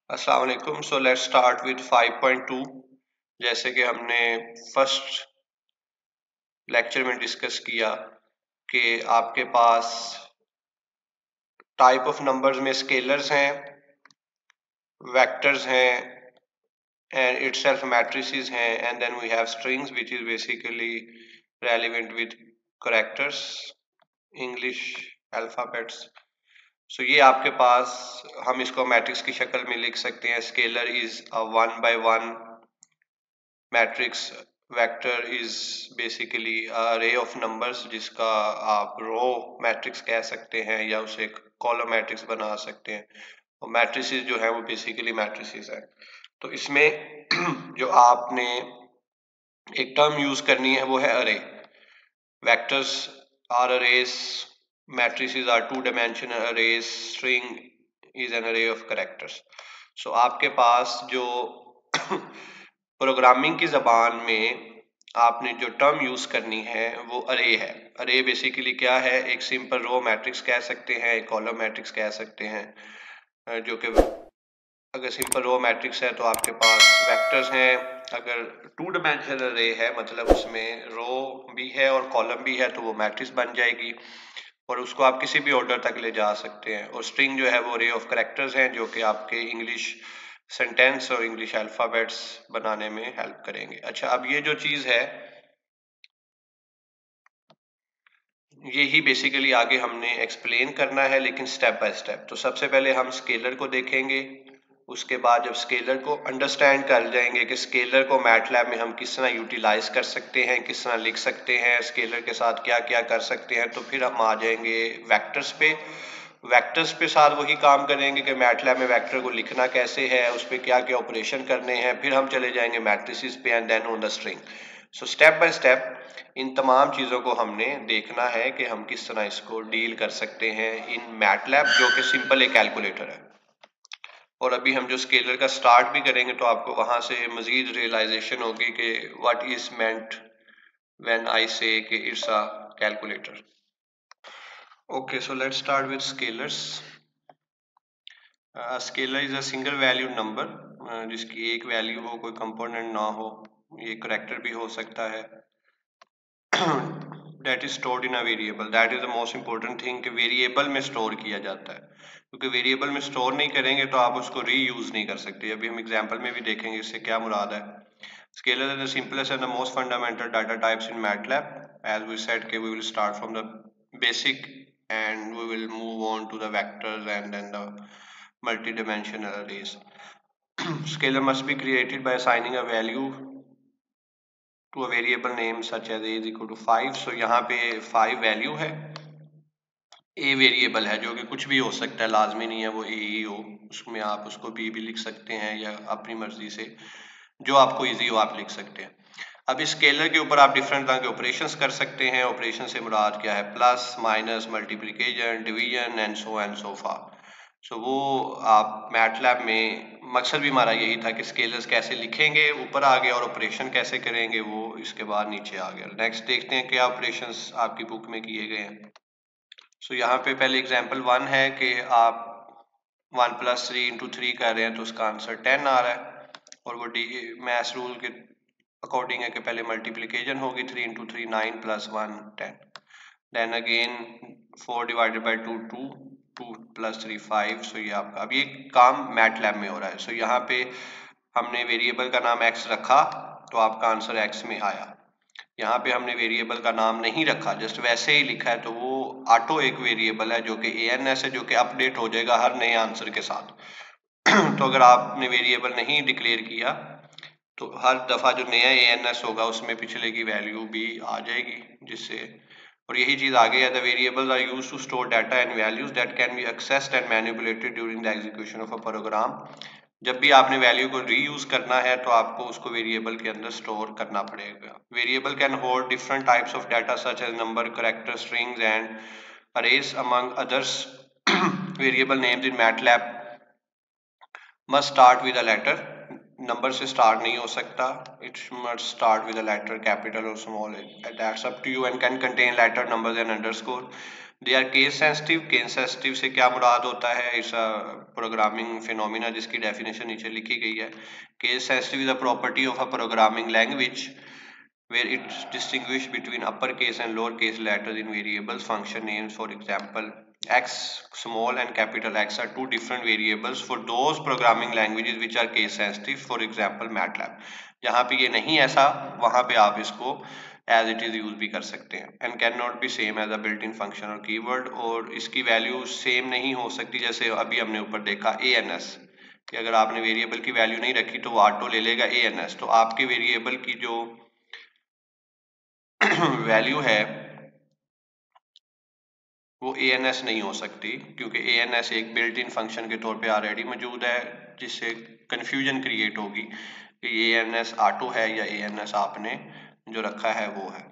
अस्सलाम वालेकुम। So let's start with 5.2। जैसे कि हमने फर्स्ट लेक्चर में डिस्कस किया कि आपके पास टाइप ऑफ नंबर्स में स्केलर्स हैं, वेक्टर्स हैं and itself matrices हैं, and then we have strings which is basically relevant with characters, English alphabets. So ये आपके पास हम इसको मैट्रिक्स की शक्ल में लिख सकते हैं। Scalar is a 1 by 1 matrix, vector is basically अरे ऑफ नंबर्स जिसका आप रो मैट्रिक्स कह सकते हैं या उसे कॉलम मैट्रिक्स बना सकते हैं। और मैट्रिसेस जो है वो बेसिकली मैट्रिसेस है। तो इसमें जो आपने एक टर्म यूज करनी है वो है array. Vectors are arrays, matrices are two dimensional arrays, string is an array of characters. So आपके पास जो प्रोग्रामिंग की जबान में आपने जो टर्म यूज करनी है वो अरे है। अरे बेसिकली क्या है? एक सिंपल रो मैट्रिक्स कह सकते हैं, एक कॉलम मैट्रिक्स कह सकते हैं। जो कि अगर सिंपल रो मैट्रिक्स है तो आपके पास वेक्टर्स हैं। अगर टू डायमेंशनल अरे है मतलब उसमें रो भी है और कॉलम भी है तो वो मैट्रिक्स बन जाएगी और उसको आप किसी भी ऑर्डर तक ले जा सकते हैं। और स्ट्रिंग जो है वो अरे ऑफ कैरेक्टर्स हैं जो कि आपके इंग्लिश सेंटेंस और इंग्लिश अल्फाबेट्स बनाने में हेल्प करेंगे। अच्छा, अब ये जो चीज है यही बेसिकली आगे हमने एक्सप्लेन करना है, लेकिन स्टेप बाय स्टेप। तो सबसे पहले हम स्केलर को देखेंगे। उसके बाद जब स्केलर को अंडरस्टैंड कर जाएंगे कि स्केलर को मैटलैब में हम किस तरह यूटिलाइज कर सकते हैं, किस तरह लिख सकते हैं, स्केलर के साथ क्या क्या कर सकते हैं, तो फिर हम आ जाएंगे वेक्टर्स पे। वेक्टर्स पे साथ वही काम करेंगे कि मैटलैब में वेक्टर को लिखना कैसे है, उस पर क्या क्या ऑपरेशन करने हैं। फिर हम चले जाएंगे मैट्रिसेस पे and then on the string. So step by step इन तमाम चीज़ों को हमने देखना है कि हम किस तरह इसको डील कर सकते हैं इन मैटलैब, जो कि सिंपल एक कैलकुलेटर है। और अभी हम जो स्केलर का स्टार्ट भी करेंगे तो आपको वहां से मजीद रियलाइजेशन होगी कि what is meant when I से कि it's a calculator. Okay, so let's start with scalars. Scalar is a single value number जिसकी एक वैल्यू हो, कोई कंपोनेंट ना हो। ये करेक्टर भी हो सकता है। that is stored in a variable. That is the most important thing कि वेरिएबल में स्टोर किया जाता है, क्योंकि वेरिएबल में स्टोर नहीं करेंगे तो आप उसको रीयूज नहीं कर सकते। अभी हम एग्जांपल में भी देखेंगे इससे क्या मुराद है। Scalars are the simplest and the most fundamental data types in MATLAB. As we said, we will start from the basic and we will move on to the vectors and then the multi-dimensional arrays. Scalar must be created by assigning a value to a variable name such as a is equal to 5. So यहाँ पे 5 value है, a variable है जो कि कुछ भी हो सकता है, लाजमी नहीं है वो a ही हो, उसमें आप उसको b भी लिख सकते हैं या अपनी मर्जी से जो आपको इजी हो आप लिख सकते हैं। अब इस स्केलर के ऊपर आप डिफरेंट तरह के ऑपरेशंस कर सकते हैं। ऑपरेशन से मुराद क्या है? Plus, minus, multiplication, division and so far. So वो आप मैटलैब में मकसद भी हमारा यही था कि स्केलर्स कैसे लिखेंगे, ऊपर आ गया, और ऑपरेशन कैसे करेंगे वो इसके बाद नीचे आ गया। नेक्स्ट देखते हैं क्या ऑपरेशंस आपकी बुक में किए गए हैं। सो यहाँ पे पहले एग्जांपल 1 है कि आप 1 + 3 × 3 कर रहे हैं तो उसका आंसर 10 आ रहा है, और वो मैथ्स रूल के अकॉर्डिंग है कि पहले मल्टीप्लिकेशन होगी, 3 × 3 9 + 1 10, देन अगेन 4 / 2 2 2 + 3 5। सो ये आपका अब ये काम मैटलैब में हो रहा है। सो यहाँ पे हमने वेरिएबल का नाम x रखा तो आपका आंसर x में आया। यहाँ पे हमने वेरिएबल का नाम नहीं रखा, जस्ट वैसे ही लिखा है, तो वो ऑटो एक वेरिएबल है जो कि ans है, जो कि अपडेट हो जाएगा हर नए आंसर के साथ। तो अगर आपने वेरिएबल नहीं डिक्लेयर किया तो हर दफा जो नया ans होगा उसमें पिछले की वैल्यू भी आ जाएगी, जिससे, और यही चीज आगे है, the variables are used to store data and values that can be accessed and manipulated during the execution of a program. जब भी आपने वैल्यू को रीयूज करना है तो आपको उसको वेरिएबल के अंदर स्टोर करना पड़ेगा। Variable can hold different types of data such as number, character, strings and arrays among others. Variable names in MATLAB must start with a letter. Number से स्टार्ट नहीं हो सकता, it must start with a letter, capital और small, that's up to you, and can contain letter, numbers and underscore. They are case sensitive. Case sensitive से क्या मुराद होता है, इस प्रोग्रामिंग फिनोमिना जिसकी डेफिनेशन नीचे लिखी गई है। Case sensitive is a property of a programming language where it distinguish between uppercase and lowercase letters in variables function names. For example, x small and capital X are two different variables for those programming languages which are case sensitive, for example MATLAB. जहाँ पे ये नहीं ऐसा, वहाँ पे आप इसको as it is use भी कर सकते हैं। and cannot be same as a built-in function or keyword, और इसकी वैल्यू सेम नहीं हो सकती। जैसे अभी हमने ऊपर देखा ans, कि अगर आपने वेरिएबल की वैल्यू नहीं रखी तो वो ऑटो ले लेगा ans, तो आपके वेरिएबल की जो वैल्यू है वो ans नहीं हो सकती, क्योंकि ans एक बिल्ट इन फंक्शन के तौर पे ऑलरेडी मौजूद है, जिससे कंफ्यूजन क्रिएट होगी कि ans ऑटो है या ans आपने जो रखा है वो है।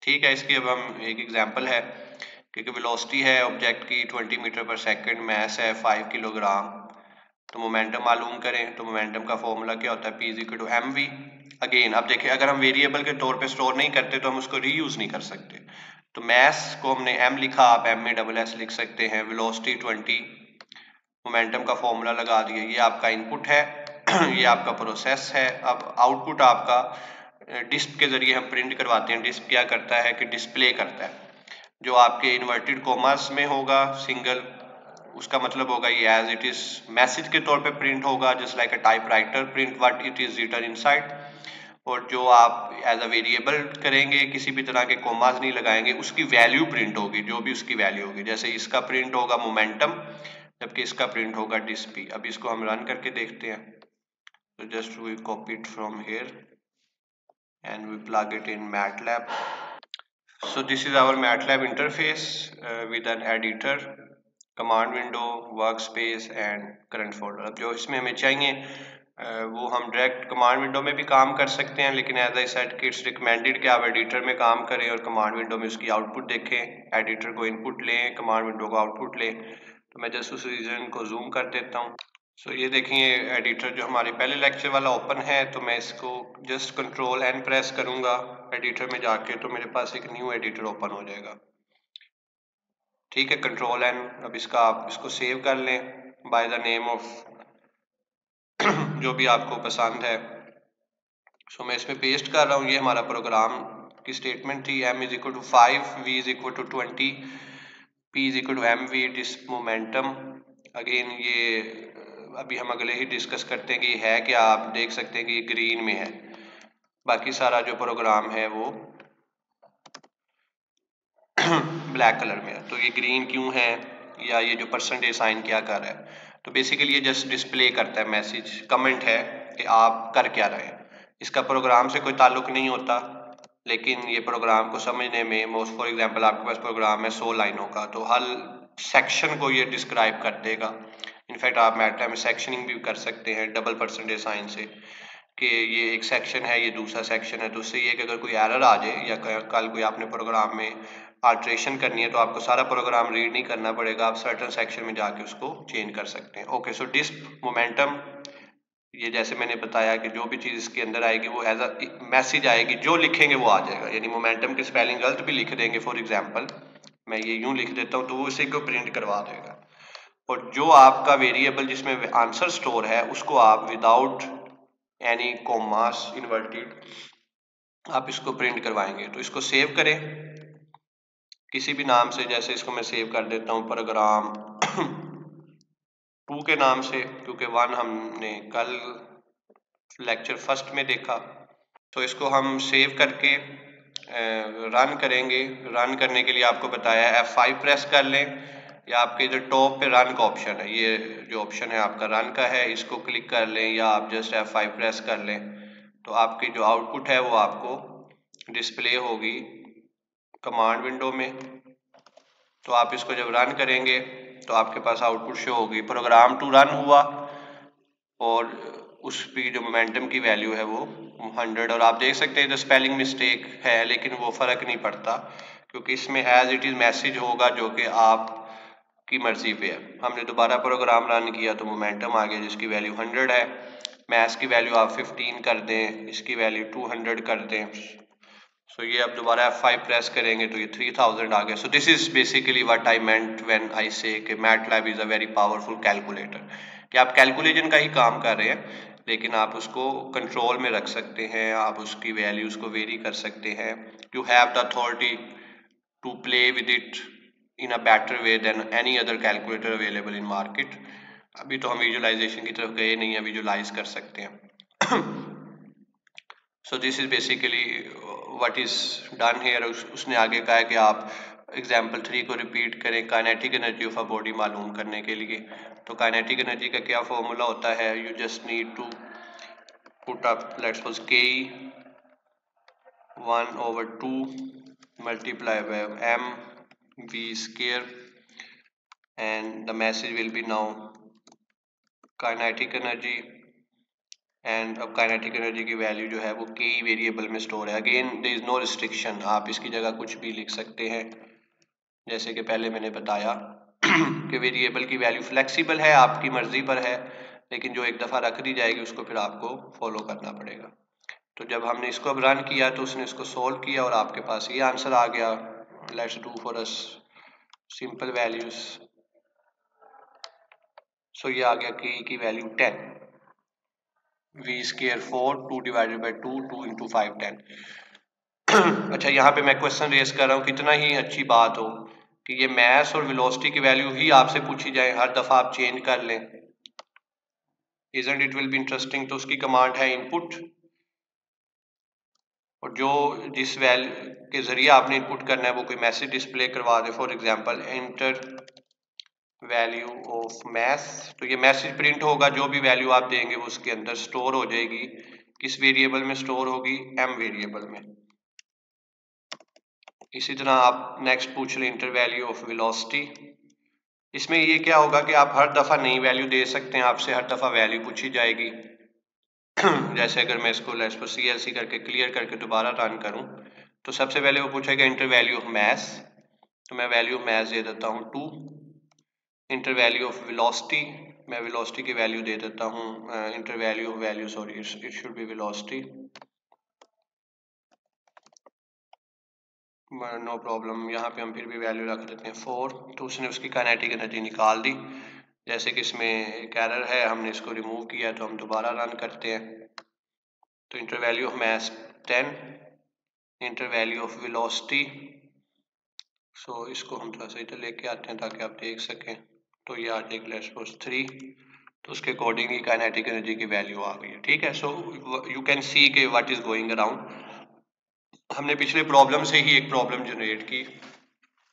ठीक है, इसकी अब हम एक एग्जांपल है कि वेलोसिटी है ऑब्जेक्ट की 20 मीटर पर सेकंड, मास है 5 किलोग्राम, तो मोमेंटम मालूम करें। तो मोमेंटम का फॉर्मूला क्या होता है, p is equal to mv। Again अब देखिए, अगर हम वेरिएबल के तौर पे स्टोर नहीं करते तो हम उसको रीयूज नहीं कर सकते। तो मास को हमने m लिखा, आप m में डबल s लिख सकते हैं। वेलोसिटी 20, मोमेंटम का फॉर्मूला लगा दिया। ये आपका इनपुट है ये आपका प्रोसेस है। अब आउटपुट आपका डिस्प के जरिए हम प्रिंट करवाते हैं। डिस्प क्या करता है कि डिस्प्ले करता है। जो आपके इन्वर्टेड कॉमास में होगा सिंगल, उसका मतलब होगा ये एज इट इज मैसेज के तौर पे प्रिंट होगा, just like a typewriter print what it is written inside. और जो आप एज अ वेरिएबल करेंगे, किसी भी तरह के कोमास नहीं लगाएंगे, उसकी वैल्यू प्रिंट होगी, जो भी उसकी वैल्यू होगी। जैसे इसका प्रिंट होगा मोमेंटम, जबकि इसका प्रिंट होगा डिस्पी। अब इसको हम रन करके देखते हैं। तो just we copy it from here and we plug it in MATLAB. So this is our MATLAB interface with an editor, command window, workspace and current folder. अब जो इसमें हमें चाहिए वो हम डायरेक्ट कमांड विंडो में भी काम कर सकते हैं, लेकिन एज आई सेड कि इट्स रिकमेंडेड कि आप एडिटर में काम करें और कमांड विंडो में उसकी आउटपुट देखें। एडिटर को इनपुट लें, कमांड विंडो को आउटपुट लें। तो मैं जस्ट उस रीजन को जूम कर देता हूँ। सो ये देखिए एडिटर जो हमारे पहले लेक्चर वाला ओपन है, तो मैं इसको जस्ट कंट्रोल एन प्रेस करूंगा एडिटर में जाके, तो मेरे पास एक न्यू एडिटर ओपन हो जाएगा। ठीक है, कंट्रोल एन। अब इसका आप इसको सेव कर लें बाय द नेम ऑफ जो भी आपको पसंद है। सो मैं इसमें पेस्ट कर रहा हूँ। ये हमारा प्रोग्राम की स्टेटमेंट थी। m is equal to 5, v is equal to 20, p is equal to mv, डिस्प मोमेंटम। अगेन ये अभी हम अगले ही डिस्कस करते हैं कि ये है क्या। आप देख सकते हैं कि ये ग्रीन में है, बाकी सारा जो प्रोग्राम है वो ब्लैक कलर में है। तो ये ग्रीन क्यों है, या ये जो परसेंटेज साइन क्या कर रहा है, तो बेसिकली ये जस्ट डिस्प्ले करता है मैसेज, कमेंट है कि आप कर क्या रहे हैं। इसका प्रोग्राम से कोई ताल्लुक नहीं होता, लेकिन ये प्रोग्राम को समझने में, मोस्ट फॉर एग्जांपल आपके पास प्रोग्राम है 100 लाइनों का, तो हर सेक्शन को ये डिस्क्राइब कर देगा। इनफैक्ट आप मैटलैब में सेक्शनिंग भी कर सकते हैं डबल परसेंटेज साइन से, कि ये एक सेक्शन है, ये दूसरा सेक्शन है। तो उससे ये कि अगर कोई एरर आ जाए या कल कोई आपने प्रोग्राम में अल्ट्रेशन करनी है, तो आपको सारा प्रोग्राम रीड नहीं करना पड़ेगा, आप सर्टेन सेक्शन में जाके उसको चेंज कर सकते हैं। ओके, सो डिस्प मोमेंटम, ये जैसे मैंने बताया कि जो भी चीज़ इसके अंदर आएगी वो एज अ मैसेज आएगी, जो लिखेंगे वो आ जाएगा। यानी मोमेंटम के स्पेलिंग गलत भी लिख देंगे, फॉर एग्जांपल मैं ये यूं लिख देता हूँ, तो वो इसी को प्रिंट करवा देगा। और जो आपका वेरिएबल जिसमें आंसर स्टोर है, उसको आप विदाउट एनी कॉमास इन्वर्टेड आप इसको प्रिंट करवाएंगे। तो इसको सेव करें किसी भी नाम से, जैसे इसको मैं सेव कर देता हूँ प्रोग्राम 2 के नाम से, क्योंकि 1 हमने कल लेक्चर फर्स्ट में देखा। तो इसको हम सेव करके रन करेंगे। रन करने के लिए आपको बताया F5 प्रेस कर लें, या आपके इधर टॉप पे रन का ऑप्शन है, ये जो ऑप्शन है आपका रन का है, इसको क्लिक कर लें, या आप जस्ट F5 प्रेस कर लें। तो आपकी जो आउटपुट है वो आपको डिस्प्ले होगी कमांड विंडो में। तो आप इसको जब रन करेंगे तो आपके पास आउटपुट शो होगी, प्रोग्राम टू रन हुआ और उसकी जो मोमेंटम की वैल्यू है वो 100। और आप देख सकते हैं जो स्पेलिंग मिस्टेक है, लेकिन वो फर्क नहीं पड़ता, क्योंकि इसमें एज इट इज मैसेज होगा जो कि आप की मर्जी पे है। हमने दोबारा प्रोग्राम रन किया तो मोमेंटम आ गया जिसकी वैल्यू 100 है। मैथ्स की वैल्यू आप 15 कर दें, इसकी वैल्यू 200 कर दें, सो ये अब दोबारा F5 प्रेस करेंगे तो ये 3000 आ गया। सो this is basically what I meant when I से कि MATLAB is a very powerful calculator, कि आप कैलकुलेशन का ही काम कर रहे हैं लेकिन आप उसको कंट्रोल में रख सकते हैं, आप उसकी वैल्यूज को वेरी कर सकते हैं। You have the authority to play with it in a better way than any other calculator available in market. अभी तो हम विजुअलाइजेशन की तरफ गए नहीं है, विजुअलाइज कर सकते हैं। सो this is basically what is done here. उसने आगे कहा है कि आप एग्जाम्पल 3 को रिपीट करें kinetic energy of a body मालूम करने के लिए। तो काइनेटिक एनर्जी का क्या फॉर्मूला होता है, you just need to put up let's suppose k 1/2 multiply by m v square and the message will be now kinetic energy। And अब काइनेटिक एनर्जी की वैल्यू जो है वो के वेरिएबल में स्टोर है। Again there is no restriction, आप इसकी जगह कुछ भी लिख सकते हैं जैसे कि पहले मैंने बताया कि वेरिएबल की वैल्यू फ्लेक्सिबल है, आपकी मर्जी पर है, लेकिन जो एक दफ़ा रख दी जाएगी उसको फिर आपको फॉलो करना पड़ेगा। तो जब हमने इसको अब रन किया तो उसने इसको सोल्व किया और आपके पास ये आंसर आ गया। Let's do for us simple values. So ये आ गया के की value 10, v square 4, 2 divided by 2, 2 into 5 10। अच्छा, यहाँ पे मैं क्वेश्चन रेज कर रहा हूँ, कितना ही अच्छी बात हो कि ये मैथ और वेलोसिटी की वैल्यू ही आपसे पूछी जाए, हर दफा आप चेंज कर लें, isn't it will be interesting. तो उसकी कमांड है इनपुट, और जो जिस वैल्यू के जरिए आपने इनपुट करना है वो कोई मैसेज डिस्प्ले करवा दे, for example enter value of math. तो ये मैसेज प्रिंट होगा, जो भी वैल्यू आप देंगे वो उसके अंदर स्टोर हो जाएगी। किस वेरिएबल में स्टोर होगी, एम वेरिएबल में। इसी तरह आप नेक्स्ट पूछ लें इंटर वैल्यू ऑफ वेलोसिटी। इसमें ये क्या होगा कि आप हर दफा नई वैल्यू दे सकते हैं, आपसे हर दफा वैल्यू पूछी जाएगी। जैसे अगर मैं इसको लेट्स सपोज CLC करके क्लियर करके दोबारा रन करूं तो सबसे पहले वो पूछेगा इंटर वैल्यू ऑफ मैथ, तो मैं वैल्यू ऑफ मैथ दे देता हूं 2। इंटर वैल्यू ऑफ वेलोसिटी, मैं वेलोसिटी की वैल्यू दे देता हूं enter value of value sorry it should be velocity, no problem. यहाँ पे हम फिर भी वैल्यू रख देते हैं 4। तो उसने उसकी काइनेटिक एनर्जी निकाल दी। जैसे कि इसमें एक एरर है, हमने इसको रिमूव किया तो हम दोबारा रन करते हैं। तो enter value of math 10, enter value of velocity, so इसको हम थोड़ा सा इधर लेके आते हैं ताकि आप देख सकें। तो ये आ जाएगी लेट्स सपोज 3, तो उसके अकॉर्डिंग ही काइनेटिक एनर्जी की वैल्यू आ गई है। ठीक है, सो यू कैन सी के व्हाट इज गोइंग अराउंड। हमने पिछले प्रॉब्लम से ही एक प्रॉब्लम जनरेट की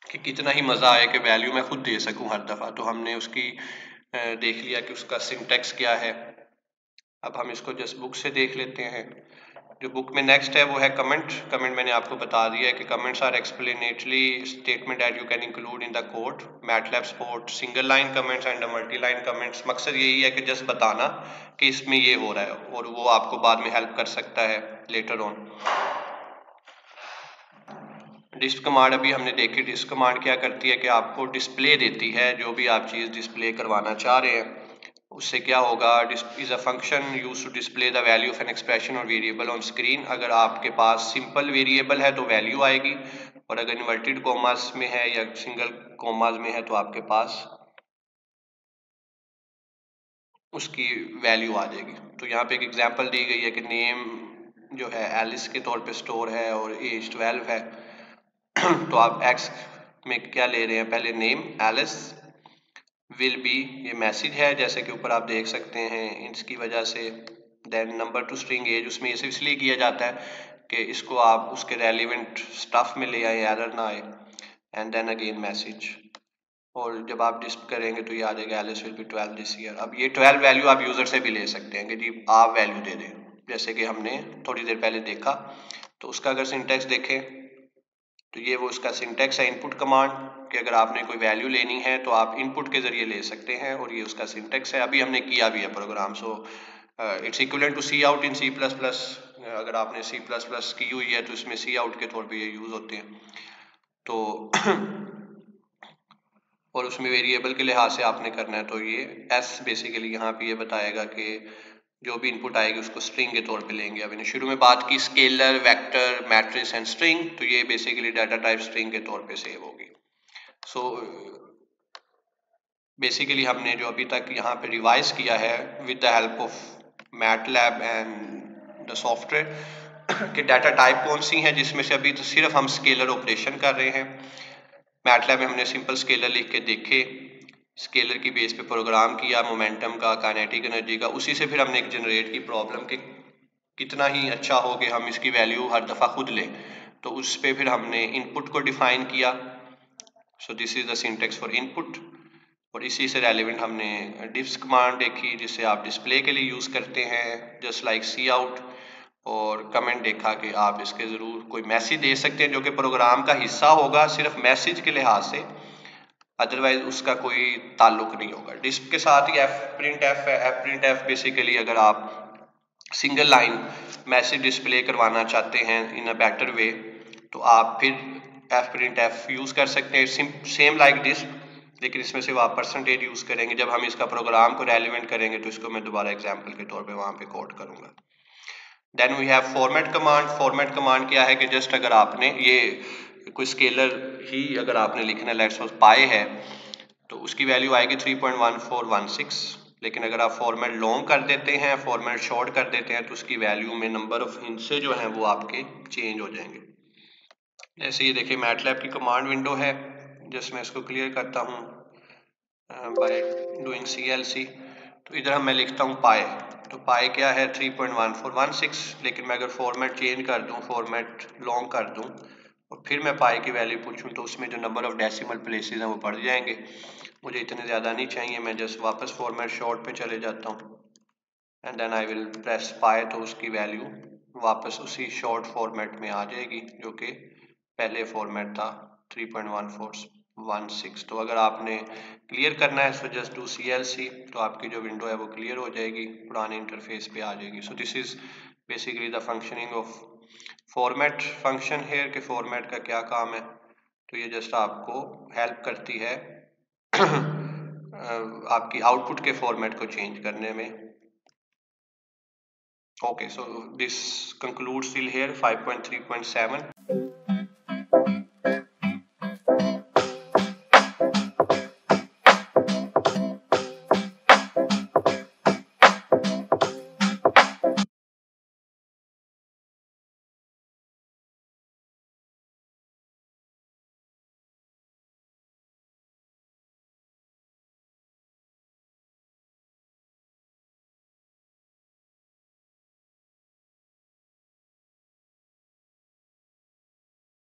कि कितना ही मज़ा आए कि वैल्यू मैं खुद दे सकूं हर दफ़ा। तो हमने उसकी देख लिया कि उसका सिंटेक्स क्या है। अब हम इसको जस्ट बुक से देख लेते हैं। जो बुक में नेक्स्ट है वो है कमेंट। कमेंट मैंने आपको बता दिया है कि comments are explanatory statement that you can include in the code. MATLAB support single line comments and multi line comments. मकसद यही है कि जस्ट बताना कि इसमें ये हो रहा है, और वो आपको बाद में हेल्प कर सकता है लेटर ऑन। डिस्प कमांड अभी हमने देखी। डिस्प कमांड क्या करती है कि आपको डिस्प्ले देती है, जो भी आप चीज़ डिस्प्ले करवाना चाह रहे हैं उससे क्या होगा। Disp is a function use to display the value of an expression और वेरिएबल ऑन स्क्रीन। अगर आपके पास सिंपल वेरिएबल है तो वैल्यू आएगी, और अगर इन्वर्टेड कॉमास में है या सिंगल कॉमास में है तो आपके पास उसकी वैल्यू आ जाएगी। तो यहाँ पे एक एग्जांपल दी गई है कि नेम जो है एलिस के तौर पे स्टोर है और एज 12 है। तो आप एक्स में क्या ले रहे हैं, पहले नेम एलिस विल बी, ये मैसेज है जैसे कि ऊपर आप देख सकते हैं इसकी वजह से। Then number to string as, उसमें ये इसलिए किया जाता है कि इसको आप उसके रेलिवेंट स्टफ में ले आए, एरर ना आए। एंड देन अगेन मैसेज, और जब आप डिस्प करेंगे तो ये आ जाएगा Alice will be 12 this year. अब ये 12 वैल्यू आप यूजर से भी ले सकते हैं कि जी आप वैल्यू दे दें, जैसे कि हमने थोड़ी देर पहले देखा। तो उसका अगर सिंटेक्स देखें तो ये वो उसका सिंटेक्स है इनपुट कमांड, कि अगर आपने कोई वैल्यू लेनी है तो आप इनपुट के जरिए ले सकते हैं, और ये उसका सिंटेक्स है। अभी हमने किया भी है program. So it's equivalent to C out in C++। अगर आपने C++ की हुई है तो इसमें सी आउट के तौर पे ये यूज होते हैं। तो और उसमें वेरिएबल के लिहाज से आपने करना है तो ये एस बेसिकली यहाँ पे ये बताएगा कि जो भी इनपुट आएगी उसको स्ट्रिंग के तौर पे लेंगे। अब मैंने शुरू में बात की scalar, vector, matrix and string, तो ये बेसिकली डाटा टाइप स्ट्रिंग के तौर पे सेव होगी। सो बेसिकली हमने जो अभी तक यहाँ पे रिवाइज किया है with the help of MATLAB and the software कि डाटा टाइप कौन सी हैं, जिसमें से अभी तो सिर्फ हम स्केलर ऑपरेशन कर रहे हैं। मैटलैब में हमने सिंपल स्केलर लिख के देखे, स्केलर की बेस पे प्रोग्राम किया, मोमेंटम का, काइनेटिक एनर्जी का, उसी से फिर हमने एक जनरेट की प्रॉब्लम कि कितना ही अच्छा हो कि हम इसकी वैल्यू हर दफ़ा खुद लें, तो उस पर फिर हमने इनपुट को डिफाइन किया। So this is the syntax for input. और इसी से रेलिवेंट हमने डिफ्स कमांड देखी जिससे आप डिस्प्ले के लिए यूज़ करते हैं, जस्ट लाइक सी आउट। और कमेंट देखा कि आप इसके ज़रूर कोई मैसेज दे सकते हैं जो कि प्रोग्राम का हिस्सा होगा सिर्फ मैसेज के लिहाज से, अदरवाइज उसका कोई ताल्लुक नहीं होगा। डिस्प के साथ ही एफ प्रिंट एफ है। एफ प्रिंट एफ बेसिकली अगर आप सिंगल लाइन मैसेज डिस्प्ले करवाना चाहते हैं इन अ बेटर वे, तो आप फिर एफ प्रिंट एफ यूज़ कर सकते हैं, सेम लाइक डिस्प, लेकिन इसमें सिर्फ आप परसेंटेज यूज़ करेंगे। जब हम इसका प्रोग्राम को रेलिवेंट करेंगे तो इसको मैं दोबारा एग्जाम्पल के तौर पे वहाँ पे कोड करूँगा। Then we have format command. Format command क्या है कि जस्ट अगर आपने ये कोई स्केलर ही अगर आपने लिखना है, लेट्स सपोज पाई है, तो उसकी वैल्यू आएगी 3.1416, लेकिन अगर आप फॉर्मेट लॉन्ग कर देते हैं, फॉर्मेट शॉर्ट कर देते हैं, तो उसकी वैल्यू में नंबर ऑफ हिंसे जो हैं वो आपके चेंज हो जाएंगे। जैसे ये देखिए मैटलैब की कमांड विंडो है, जिसमें इसको क्लियर करता हूँ बाय डूइंग CLC। तो इधर मैं लिखता हूँ पाई, तो पाई क्या है 3.1416, लेकिन मैं अगर फॉर्मेट चेंज कर दूँ, फॉर्मेट लॉन्ग कर दूँ और फिर मैं पाई की वैल्यू पूछूँ, तो उसमें जो नंबर ऑफ डेसिमल प्लेसेस हैं वो बढ़ जाएंगे। मुझे इतने ज़्यादा नहीं चाहिए, मैं जस्ट वापस फॉर्मेट शॉर्ट पे चले जाता हूँ and then I will press pi, तो उसकी वैल्यू वापस उसी शॉर्ट फॉर्मेट में आ जाएगी जो कि पहले फॉर्मेट था 3.1416। तो अगर आपने क्लियर करना है सो जस्ट डू CLC, तो आपकी जो विंडो है वो क्लियर हो जाएगी, पुराने इंटरफेस पे आ जाएगी। So this is basically the functioning of format function here के फॉर्मेट का क्या काम है। तो ये जस्ट आपको हेल्प करती है आपकी आउटपुट के फॉर्मेट को चेंज करने में। Okay, so this concludes till here 5.3.7.